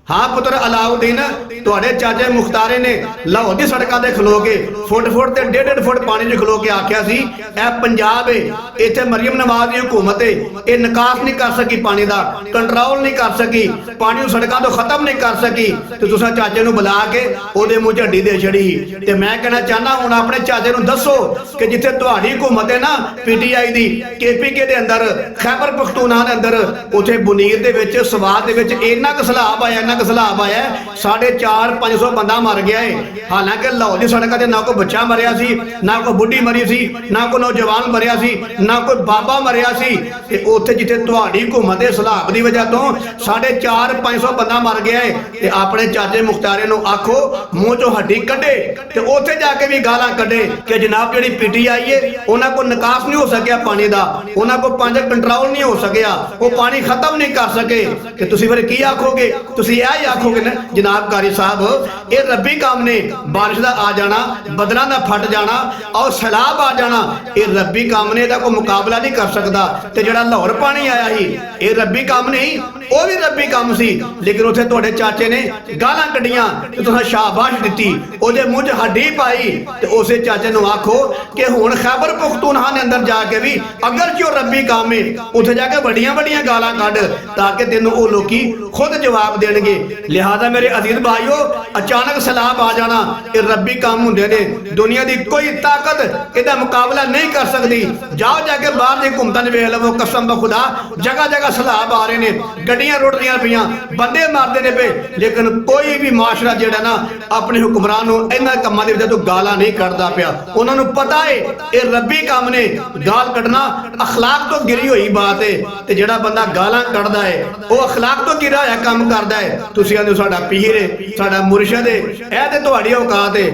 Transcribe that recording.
हाँ पुत्र अलाउद्दीन तुहाडे चाचे मुख्तारे ने लाहौर दी सड़कों ते खलो के फुट फुट ते 1.5 फुट पानी च खलो के आख्या सी ए पंजाब है, इत्थे मरियम नवाज दी हुकूमत है, ये निकास नहीं कर सकी पानी दा, कंट्रोल नहीं कर सकी, पानी नूं सड़कों तो खत्म नहीं कर सकी, ते तुसां चाचे नूं बुला के ओदे मूंह झड्डी दे छड़ी। ते मैं कहना चाहना हुण अपने चाचे नूं दसो कि जिथे तुहाडी हुकूमत है ना PTI दी KPK दे अंदर खैबर पख्तूनख्वा दे अंदर उथे बुनीर दे विच सवाद दे विच इन्ना क सैलाब आया, इन्ना क सैलाब आया 450-500 बंदा मर गया है। हालांकि लाहौर दी सड़कों ते ना कोई बच्चा मरिया सी, ना कोई बुढ़ी मरी सी, ना कोई नौजवान मरिया सी, ना कोई बाबा मरिया सी। ते उत्थे जिथे तुहाडी हुकूमत दे सैलाब दी वजह तो 450-500 बंदा मर गया है। ते अपने चाचे मुख्तारे नूं आखो मूंह चों हड्डी कड्डे ते उत्थे जाके भी गालां कड्डे कि जनाब जिहड़ी PTI है उन्हां कोल निकास नहीं हो सकिया पानी दा, उन्हां कोल पानी कंट्रोल नहीं हो सकिया, वो पानी खत्म नहीं कर सके। ते तुसीं फिर की आखोगे? तुसीं यही आखोगे ना जनाब कारी साहब ये रब्बी काम ने, बारिश का आ जाना, बदलों का फट जाना और सैलाब आ जाना, ये रब्बी काम ने, कोई मुकाबला नहीं कर सकता। तो जो लाहौर पानी आया ही ये रब्बी काम नहीं, वो भी रब्बी काम सी, लेकिन उत्थे तुहाडे चाचे ने गालां कड्डियां ते तुसां शाबाश दित्ती, ओदे मूंह च हड्डी पाई। ते उसे चाचे नूं आखो कि हुण खैबर पख्तूनख्वा दे अंदर जाके भी अगर जो रब्बी काम है उत्थे जाके बड़ियां बड़ियां गालां कढ, ताकि तेनों वो लोकी खुद जवाब देणगे। लिहाजा मेरे अजीज भाइयों, अचानक सैलाब आ जाना ये रब्बी काम हुंदे ने, दुनिया की कोई ताकत इहदा मुकाबला नहीं कर सकती। जाओ जाके बाहर दी हुकूमतां च वेख लवो, कसम खुदा जगह जगह सैलाब आ रहे ने, गड्डियां रुड़दियां पियां, बंदे मारदे ने पे, लेकिन कोई भी माशरा जिहड़ा ना अपने हुक्मरान नूं इन्हां कामां दे विच गालां नहीं कढदा पिया। उन्हां नूं पता है ये रब्बी काम ने, गाल कढना अखलाक तो गिरी हुई बात है। ते जिहड़ा बंदा गालां कढदा है वो अखलाक तो गिरा होया काम करदा है। तुसीं आंदे साडा पीर है, साडा मुर्शद है, ਇਹ ਤੇ ਤੁਹਾਡੀ औकात है।